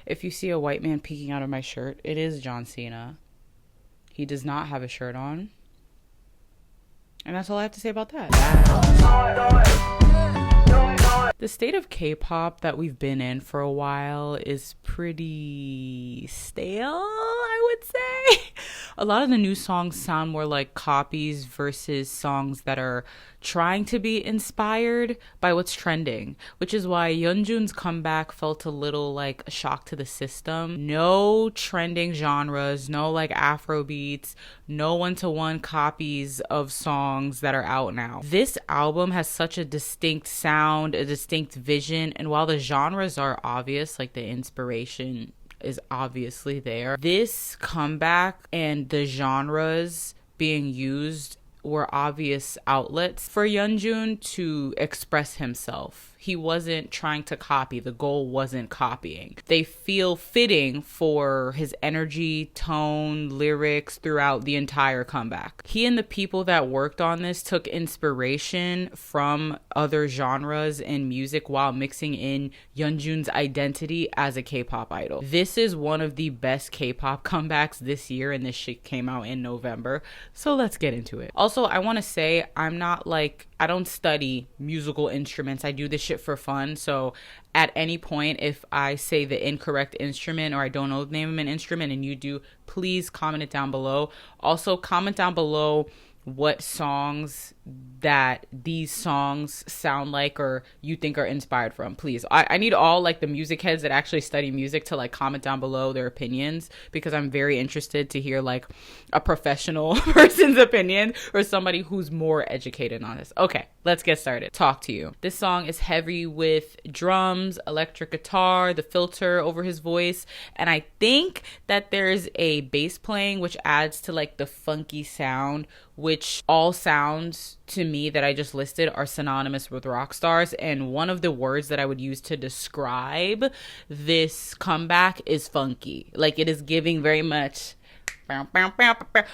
If you see a white man peeking out of my shirt, it is John Cena. He does not have a shirt on. And that's all I have to say about that. The state of K-pop that we've been in for a while is pretty stale, I would say. A lot of the new songs sound more like copies versus songs that are trying to be inspired by what's trending, which is why Yeonjun's comeback felt a little like a shock to the system. No trending genres, no like Afro beats, no one-to-one copies of songs that are out now. This album has such a distinct sound, a distinct vision, and while the genres are obvious, like the inspiration is obviously there, this comeback and the genres being used were obvious outlets for Yeonjun to express himself. He wasn't trying to copy. The goal wasn't copying. They feel fitting for his energy, tone, lyrics throughout the entire comeback. He and the people that worked on this took inspiration from other genres in music while mixing in Yeonjun's identity as a K-pop idol. This is one of the best K-pop comebacks this year, and this shit came out in November. So let's get into it. Also, I want to say I don't study musical instruments. I do this shit for fun. So at any point, if I say the incorrect instrument or I don't know the name of an instrument and you do, please comment it down below. Also, comment down below what songs that these songs sound like or you think are inspired from. Please, I need all like the music heads that actually study music to like comment down below their opinions, because I'm very interested to hear like a professional person's opinion or somebody who's more educated on this. Okay, let's get started. Talk to you. This song is heavy with drums, electric guitar, the filter over his voice, and I think that there's a bass playing which adds to like the funky sound, which all sounds to me that I just listed are synonymous with Rockstars, and one of the words that I would use to describe this comeback is funky. Like, it is giving very much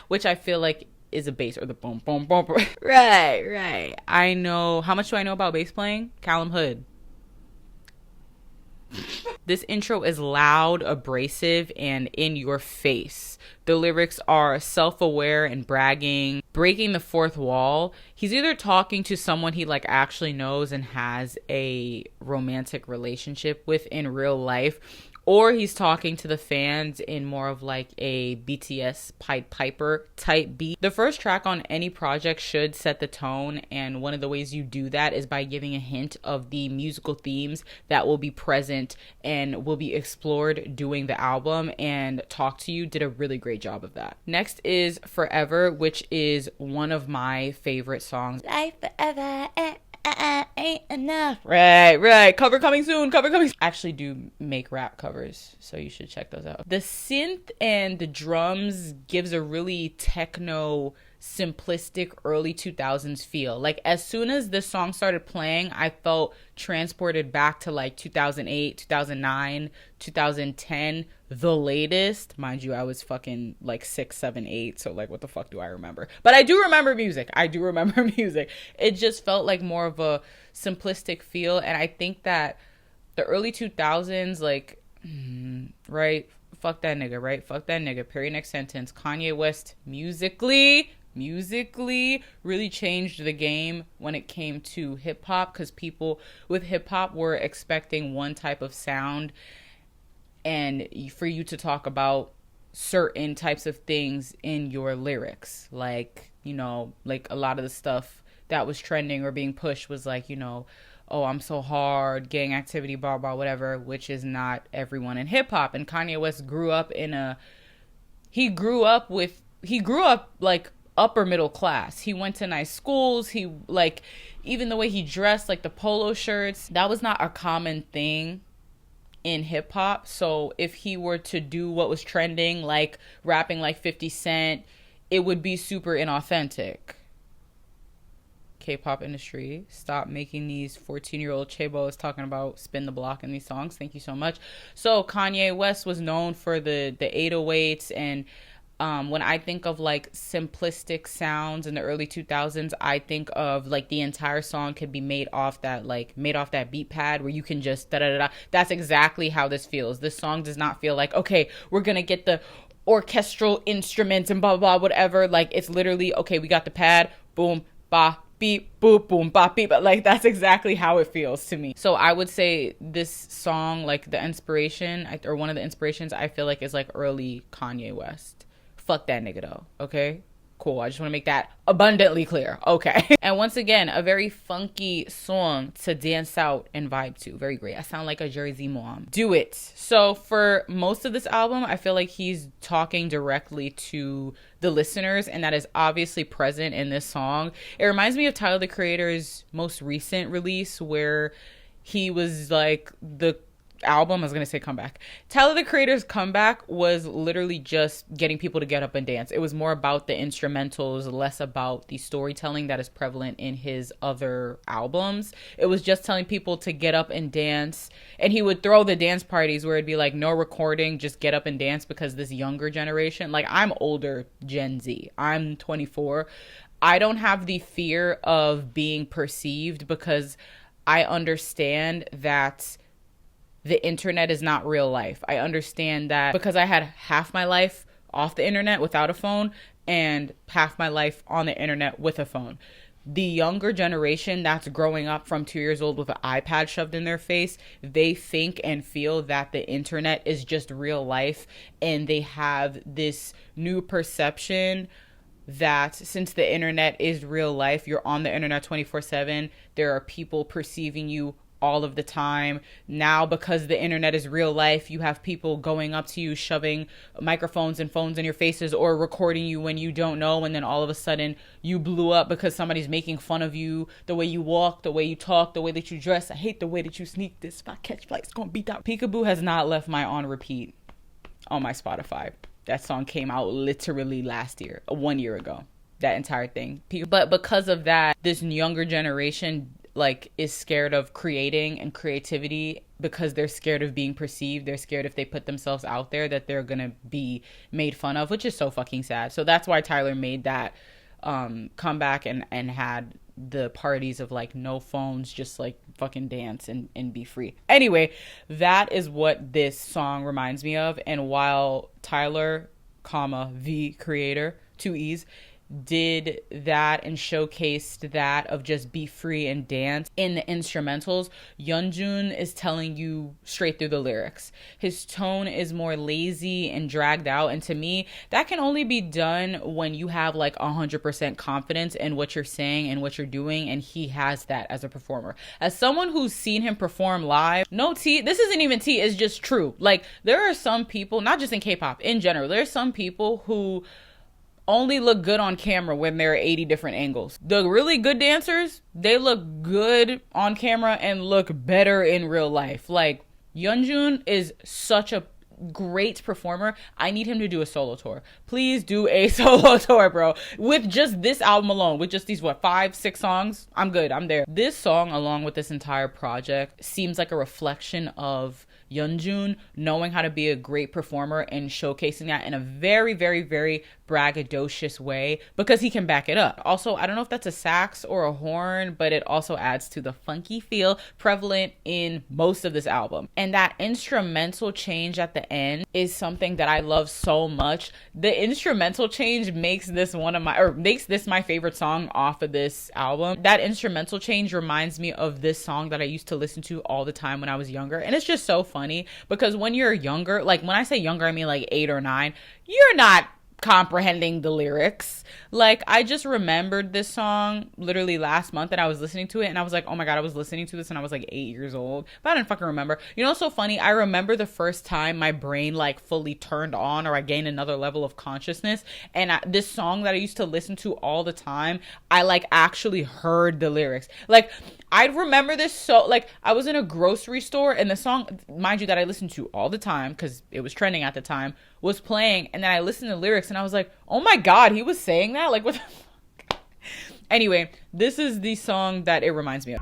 which I feel like is a bass, or the boom boom boom. Right. I know. How much do I know about bass playing? Callum Hood. This intro is loud, abrasive, and in your face. The lyrics are self-aware and bragging, breaking the fourth wall. He's either talking to someone he like actually knows and has a romantic relationship with in real life, or he's talking to the fans in more of like a BTS Pied Piper type beat. The first track on any project should set the tone, and one of the ways you do that is by giving a hint of the musical themes that will be present and will be explored during the album, and Talk to You did a really great job of that. Next is Forever, which is one of my favorite songs. Life forever, ain't enough. Right. Cover coming soon. I actually do make rap covers, so you should check those out. The synth and the drums gives a really techno, simplistic early 2000s feel. Like, as soon as this song started playing, I felt transported back to like 2008, 2009, 2010, the latest. Mind you, I was fucking like 6, 7, 8, so like what the fuck do I remember? But I do remember music. It just felt like more of a simplistic feel, and I think that the early 2000s, like, right, fuck that nigga, period, next sentence. Kanye West musically really changed the game when it came to hip-hop, because people with hip-hop were expecting one type of sound, and for you to talk about certain types of things in your lyrics, like, you know, like a lot of the stuff that was trending or being pushed was like, you know, oh, I'm so hard, gang activity, blah blah, whatever, which is not everyone in hip-hop. And Kanye West grew up like upper middle class. He went to nice schools. He, like, even the way he dressed, like the polo shirts, that was not a common thing in hip hop. So if he were to do what was trending, like rapping like 50 Cent, it would be super inauthentic. K-pop industry, stop making these 14-year-old chebos talking about spin the block in these songs. Thank you so much. So Kanye West was known for the 808s and When I think of like simplistic sounds in the early 2000s, I think of like the entire song could be made off that beat pad where you can just da da da. That's exactly how this feels. This song does not feel like, okay, we're gonna get the orchestral instruments and blah blah blah, whatever. Like, it's literally, okay, we got the pad, boom, ba, beep, boop, boom, ba, beep. But like, that's exactly how it feels to me. So I would say this song, like the inspiration, or one of the inspirations, I feel like is like early Kanye West. Fuck that nigga though, okay? Cool, I just want to make that abundantly clear, okay? And once again, a very funky song to dance out and vibe to. Very great. I sound like a Jersey mom. Do it. So for most of this album, I feel like he's talking directly to the listeners, and that is obviously present in this song. It reminds me of Tyler, the Creator's most recent release, where he was like, the album, I was gonna say comeback. Tyler, the Creator's comeback was literally just getting people to get up and dance. It was more about the instrumentals, less about the storytelling that is prevalent in his other albums. It was just telling people to get up and dance, and he would throw the dance parties where it'd be like, no recording, just get up and dance, because this younger generation, like, I'm older Gen Z, I'm 24, I don't have the fear of being perceived, because I understand that the internet is not real life. I understand that because I had half my life off the internet without a phone and half my life on the internet with a phone. The younger generation that's growing up from 2 years old with an iPad shoved in their face, they think and feel that the internet is just real life, and they have this new perception that since the internet is real life, you're on the internet 24/7, there are people perceiving you all of the time. Now, because the internet is real life, you have people going up to you, shoving microphones and phones in your faces, or recording you when you don't know, and then all of a sudden you blew up because somebody's making fun of you, the way you walk, the way you talk, the way that you dress. I hate the way that you sneak this. If I catch flight, it's gonna beat that. Peekaboo has not left my on repeat on my Spotify. That song came out literally last year, 1 year ago, that entire thing. But because of that, this younger generation like is scared of creating and creativity, because they're scared of being perceived. They're scared if they put themselves out there that they're gonna be made fun of, which is so fucking sad. So that's why Tyler made that comeback and had the parties of like no phones, just like fucking dance and be free. Anyway, that is what this song reminds me of. And while Tyler, the Creator, 2 E's, did that and showcased that of just be free and dance in the instrumentals, Yeonjun is telling you straight through the lyrics. His tone is more lazy and dragged out, and to me that can only be done when you have like 100% confidence in what you're saying and what you're doing, and he has that as a performer. As someone who's seen him perform live, no tea, this isn't even tea, it's just true. Like, there are some people, not just in K-pop, in general, there's some people who only look good on camera when there are 80 different angles. The really good dancers, they look good on camera and look better in real life. Like, Yeonjun is such a great performer. I need him to do a solo tour. Please do a solo tour, bro. With just this album alone, with just these, 5-6 songs, I'm good. I'm there. This song, along with this entire project, seems like a reflection of Yeonjun knowing how to be a great performer and showcasing that in a very, very, very braggadocious way, because he can back it up. Also, I don't know if that's a sax or a horn, but it also adds to the funky feel prevalent in most of this album. And that instrumental change at the end is something that I love so much. The instrumental change makes this my favorite song off of this album. That instrumental change reminds me of this song that I used to listen to all the time when I was younger. And it's just so funny because when you're younger, like when I say younger, I mean like 8 or 9, you're not comprehending the lyrics. Like, I just remembered this song literally last month and I was listening to it and I was like, oh my god, I was listening to this and I was like 8 years old, but I didn't fucking remember. You know what's so funny? I remember the first time my brain like fully turned on, or I gained another level of consciousness, and this song that I used to listen to all the time, I like actually heard the lyrics. Like, I remember this, so like I was in a grocery store and the song, mind you, that I listened to all the time because it was trending at the time, was playing, and then I listened to the lyrics and I was like, oh my god, he was saying that? Like, what the fuck? Anyway, this is the song that it reminds me of.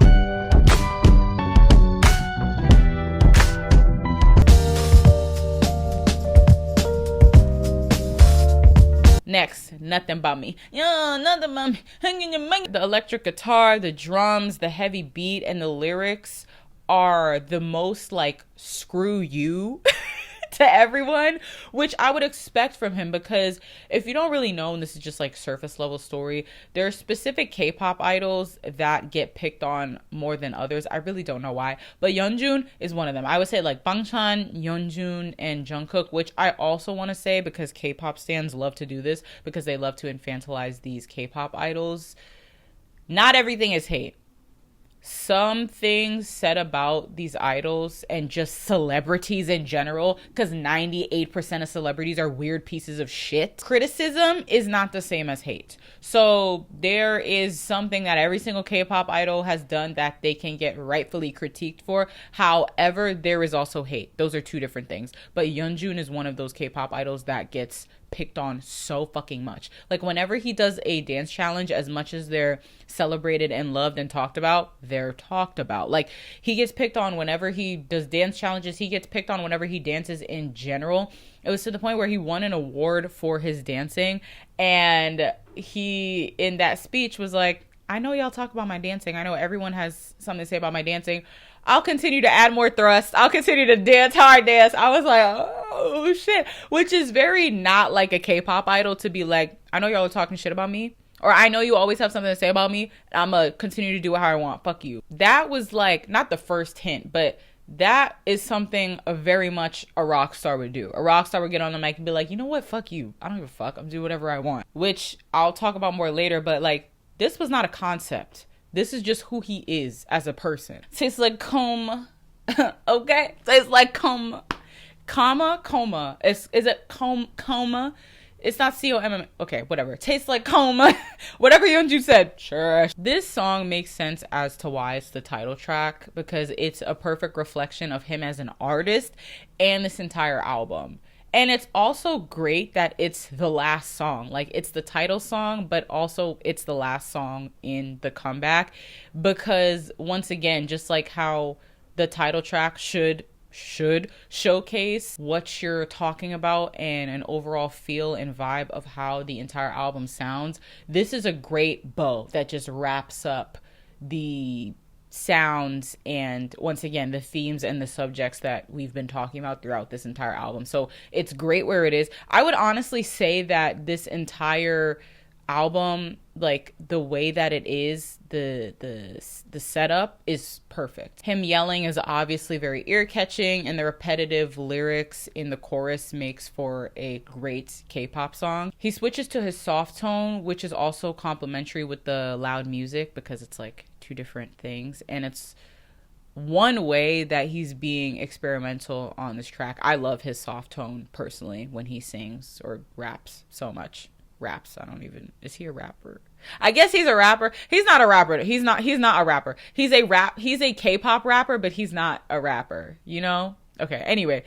Next, Nothing About Me. Yeah, nothing about me. The electric guitar, the drums, the heavy beat, and the lyrics are the most like screw you to everyone, which I would expect from him, because if you don't really know, and this is just like surface level story, there are specific K-pop idols that get picked on more than others. I really don't know why, but yeonjun is one of them. I would say like Bangchan, yeonjun, and Jungkook, which I also want to say because K-pop stans love to do this because they love to infantilize these K-pop idols. Not everything is hate. Some things said about these idols and just celebrities in general, because 98% of celebrities are weird pieces of shit. Criticism is not the same as hate. So there is something that every single K-pop idol has done that they can get rightfully critiqued for. However, there is also hate. Those are two different things. But Yeonjun is one of those K-pop idols that gets picked on so fucking much. Like whenever he does a dance challenge, as much as they're celebrated and loved and talked about, they're talked about. Like he gets picked on whenever he does dance challenges. He gets picked on whenever he dances in general. It was to the point where he won an award for his dancing, and he in that speech was like, I know y'all talk about my dancing. I know everyone has something to say about my dancing. I'll continue to add more thrust. I'll continue to dance hard dance. I was like, oh shit. Which is very not like a K-pop idol to be like, I know y'all are talking shit about me. Or I know you always have something to say about me. I'm going to continue to do it how I want. Fuck you. That was like, not the first hint, but that is something very much a rock star would do. A rock star would get on the mic and be like, you know what? Fuck you. I don't give a fuck. I'm doing whatever I want. Which I'll talk about more later. But like, this was not a concept. This is just who he is as a person. Tastes like coma. Okay? Tastes like coma. Coma. Is it coma? It's not C-O-M-M. Okay, whatever. Tastes like coma. Whatever Yeonjun said. Sure. This song makes sense as to why it's the title track, because it's a perfect reflection of him as an artist and this entire album. And it's also great that it's the last song. Like, it's the title song, but also it's the last song in the comeback. Because, once again, just like how the title track should showcase what you're talking about and an overall feel and vibe of how the entire album sounds, this is a great bow that just wraps up the sounds and, once again, the themes and the subjects that we've been talking about throughout this entire album. So it's great where it is. I would honestly say that this entire album, like the way that it is, the setup is perfect. Him yelling is obviously very ear-catching, and the repetitive lyrics in the chorus makes for a great K-pop song. He switches to his soft tone, which is also complementary with the loud music, because it's like two different things, and it's one way that he's being experimental on this track. I love his soft tone personally when he sings or raps so much. Raps, is he a rapper? I guess he's a rapper. He's not a rapper. He's not a rapper. He's a K-pop rapper, but he's not a rapper, you know? Okay, anyway,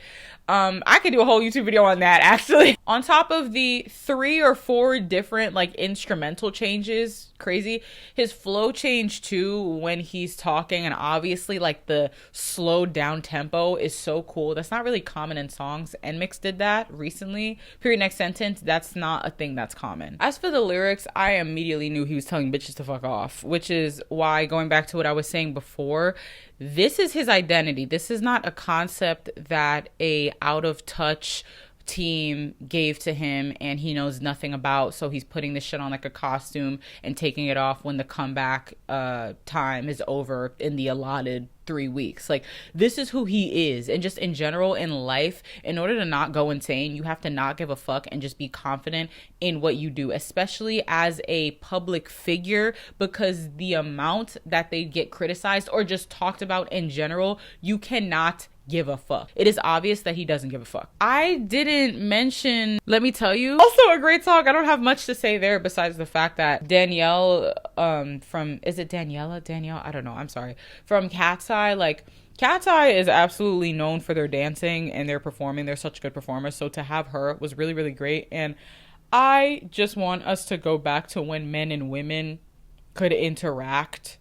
I could do a whole YouTube video on that, actually. On top of the 3 or 4 different, like, instrumental changes, crazy, his flow change, too, when he's talking, and obviously, like, the slowed down tempo is so cool. That's not really common in songs. NMIX did that recently. Period, next sentence, that's not a thing that's common. As for the lyrics, I immediately knew he was telling bitches to fuck off, which is why, going back to what I was saying before, this is his identity. This is not a concept that a out of touch team gave to him and he knows nothing about, so he's putting this shit on like a costume and taking it off when the comeback time is over in the allotted 3 weeks. Like, this is who he is. And just in general in life, in order to not go insane, you have to not give a fuck and just be confident in what you do, especially as a public figure, because the amount that they get criticized or just talked about in general, you cannot give a fuck. It is obvious that he doesn't give a fuck. I didn't mention, let me tell you, also a great song. I don't have much to say there besides the fact that Danielle from, is it Danielle? I don't know. I'm sorry. From Cat's Eye, like, Cat's Eye is absolutely known for their dancing and their performing. They're such good performers. So to have her was really, really great. And I just want us to go back to when men and women could interact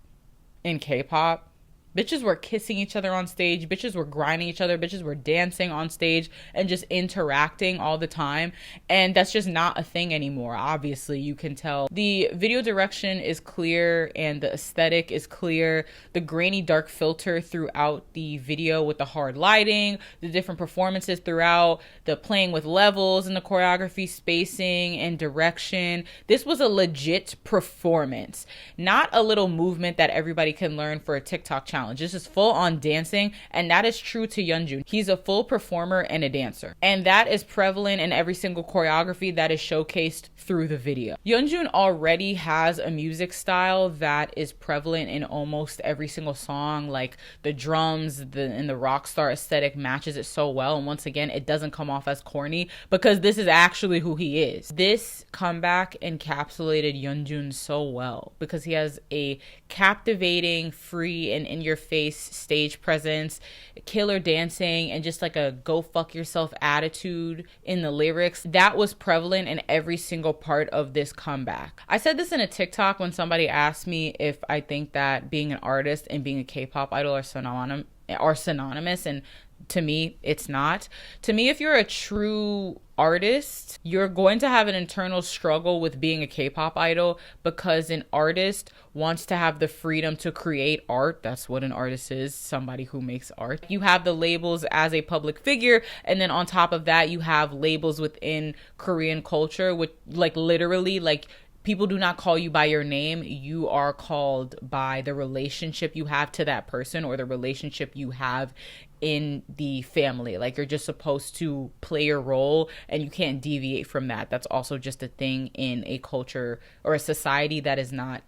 in K-pop. Bitches were kissing each other on stage. Bitches were grinding each other. Bitches were dancing on stage and just interacting all the time. And that's just not a thing anymore. Obviously, you can tell. The video direction is clear and the aesthetic is clear. The grainy dark filter throughout the video with the hard lighting, the different performances throughout, the playing with levels and the choreography, spacing and direction. This was a legit performance, not a little movement that everybody can learn for a TikTok challenge. This is full on dancing, and that is true to Yeonjun. He's a full performer and a dancer, and that is prevalent in every single choreography that is showcased through the video. Yeonjun already has a music style that is prevalent in almost every single song. Like the drums and the Rockstar aesthetic matches it so well, and once again, it doesn't come off as corny because this is actually who he is. This comeback encapsulated Yeonjun so well because he has a captivating, free, and in your face stage presence, killer dancing, and just like a go fuck yourself attitude in the lyrics that was prevalent in every single part of this comeback. I said this in a TikTok when somebody asked me if I think that being an artist and being a K-pop idol are synonymous, and to me, it's not. To me, if you're a true artist, you're going to have an internal struggle with being a K-pop idol because an artist wants to have the freedom to create art. That's what an artist is, somebody who makes art. You have the labels as a public figure, and then on top of that, you have labels within Korean culture, which like literally like people do not call you by your name. You are called by the relationship you have to that person or the relationship you have in the family. Like you're just supposed to play your role and you can't deviate from that. That's also just a thing in a culture or a society that is not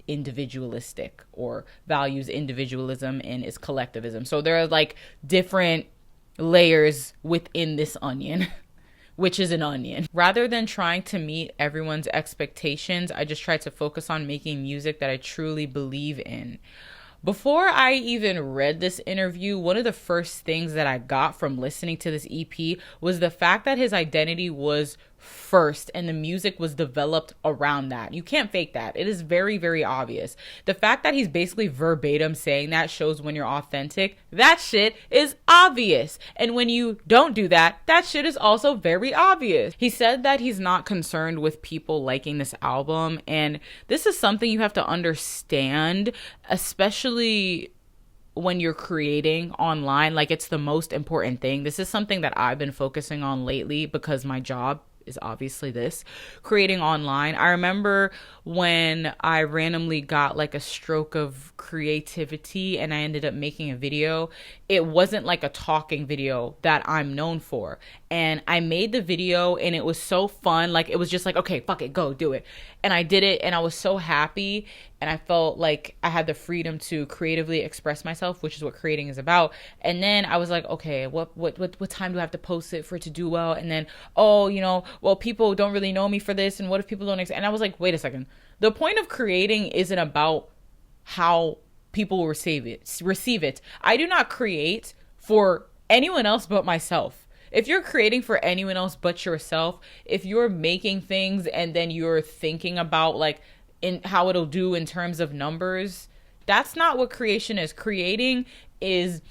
individualistic or values individualism and is collectivism. So there are like different layers within this onion. Which is an onion. Rather than trying to meet everyone's expectations, I just try to focus on making music that I truly believe in. Before I even read this interview, one of the first things that I got from listening to this EP was the fact that his identity was first and the music was developed around that. You can't fake that. It is very, very obvious. The fact that he's basically verbatim saying that shows when you're authentic. That shit is obvious. And when you don't do that, that shit is also very obvious. He said that he's not concerned with people liking this album. And this is something you have to understand, especially when you're creating online. Like it's the most important thing. This is something that I've been focusing on lately because my job is obviously this, creating online. I remember when I randomly got like a stroke of creativity and I ended up making a video. It wasn't like a talking video that I'm known for. And I made the video and it was so fun. Like it was just like, okay, fuck it, go do it. And I did it and I was so happy and I felt like I had the freedom to creatively express myself, which is what creating is about. And then I was like, okay, what time do I have to post it for it to do well? And then, oh, you know, well, people don't really know me for this. And what if people don't? And I was like, wait a second. The point of creating isn't about how people will receive it. I do not create for anyone else but myself. If you're creating for anyone else but yourself, if you're making things and then you're thinking about like in how it'll do in terms of numbers, that's not what creation is. Creating is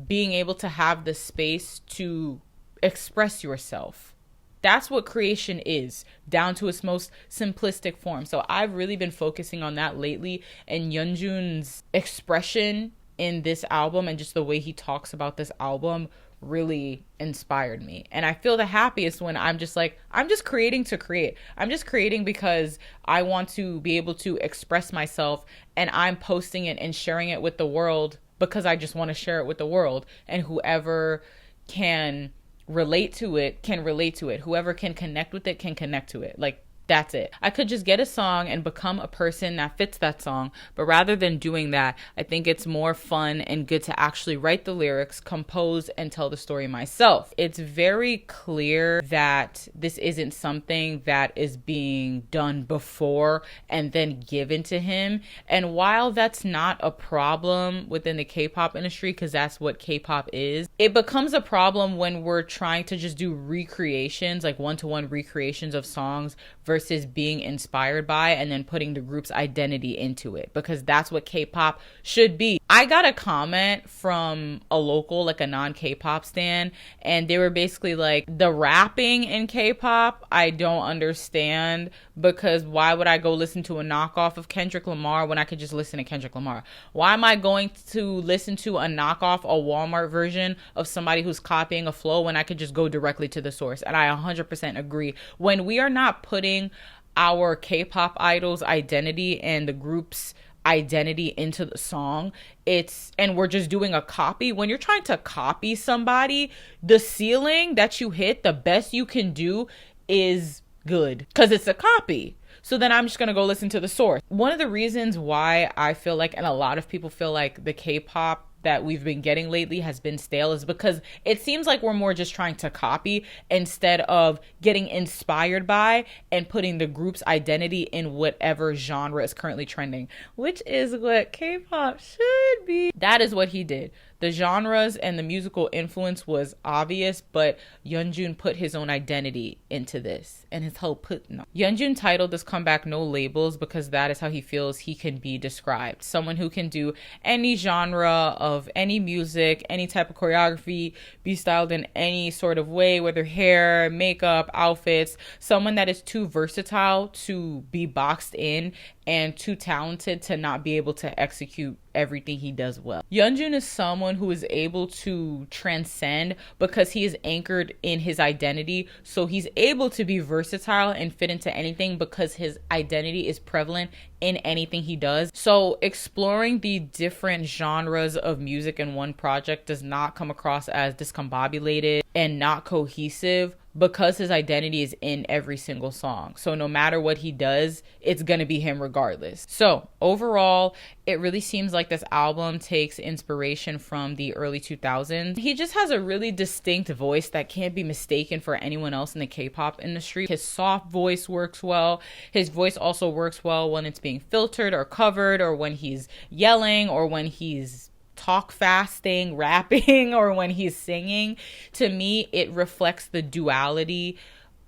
being able to have the space to express yourself. That's what creation is, down to its most simplistic form. So I've really been focusing on that lately, and Yeonjun's expression in this album and just the way he talks about this album really inspired me. And I feel the happiest when I'm just like, I'm just creating to create. I'm just creating because I want to be able to express myself, and I'm posting it and sharing it with the world because I just want to share it with the world. And whoever can relate to it can relate to it. Whoever can connect with it can connect to it. Like, that's it. I could just get a song and become a person that fits that song. But rather than doing that, I think it's more fun and good to actually write the lyrics, compose, and tell the story myself. It's very clear that this isn't something that is being done before and then given to him. And while that's not a problem within the K-pop industry, because that's what K-pop is, it becomes a problem when we're trying to just do recreations, like one-to-one recreations of songs versus being inspired by and then putting the group's identity into it, because that's what K-pop should be. I got a comment from a local, like a non-K-pop stan, and they were basically like, the rapping in K-pop I don't understand, because why would I go listen to a knockoff of Kendrick Lamar when I could just listen to Kendrick Lamar? Why am I going to listen to a knockoff, a Walmart version of somebody who's copying a flow when I could just go directly to the source? And I 100% agree. When we are not putting our K-pop idols' identity and the group's identity into the song, and we're just doing a copy. When you're trying to copy somebody, the ceiling that you hit, the best you can do is good, because it's a copy. So then I'm just going to go listen to the source. One of the reasons why I feel like, and a lot of people feel like, the K-pop that we've been getting lately has been stale is because it seems like we're more just trying to copy instead of getting inspired by and putting the group's identity in whatever genre is currently trending, which is what K-pop should be. That is what he did. The genres and the musical influence was obvious, but Yeonjun put his own identity into this, and his whole Yeonjun titled this comeback No Labels because that is how he feels he can be described. Someone who can do any genre of any music, any type of choreography, be styled in any sort of way, whether hair, makeup, outfits. Someone that is too versatile to be boxed in and too talented to not be able to execute everything he does well. Yeonjun is someone who is able to transcend because he is anchored in his identity. So he's able to be versatile and fit into anything because his identity is prevalent in anything he does. So exploring the different genres of music in one project does not come across as discombobulated and not cohesive, because his identity is in every single song. So no matter what he does, it's gonna be him regardless. So overall, it really seems like this album takes inspiration from the early 2000s. He just has a really distinct voice that can't be mistaken for anyone else in the K-pop industry. His soft voice works well. His voice also works well when it's being filtered or covered, or when he's yelling, or when he's talk fasting, rapping, or when he's singing. To me, it reflects the duality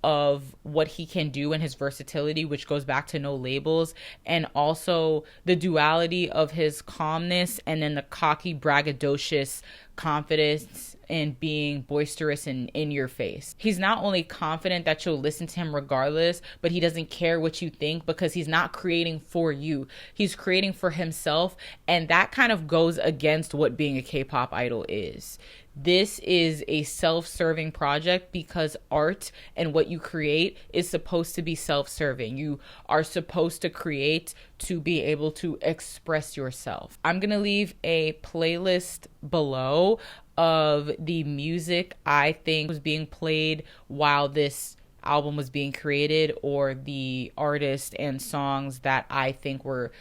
of what he can do and his versatility, which goes back to No Labels, and also the duality of his calmness and then the cocky, braggadocious confidence and being boisterous and in your face. He's not only confident that you'll listen to him regardless, but he doesn't care what you think, because he's not creating for you. He's creating for himself, and that kind of goes against what being a K-pop idol is. This is a self-serving project because art and what you create is supposed to be self-serving. You are supposed to create to be able to express yourself. I'm going to leave a playlist below of the music I think was being played while this album was being created, or the artists and songs that I think were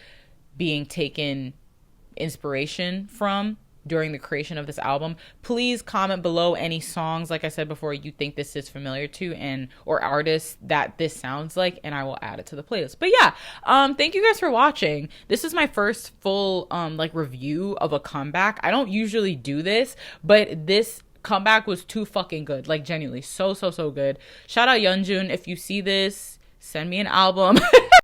being taken inspiration from during the creation of this album. Please comment below any songs, like I said before, you think this is familiar to, and or artists that this sounds like, and I will add it to the playlist. But yeah, thank you guys for watching. This is my first full like review of a comeback. I don't usually do this, but this comeback was too fucking good. Like, genuinely so good. Shout out Yeonjun. If you see this, send me an album.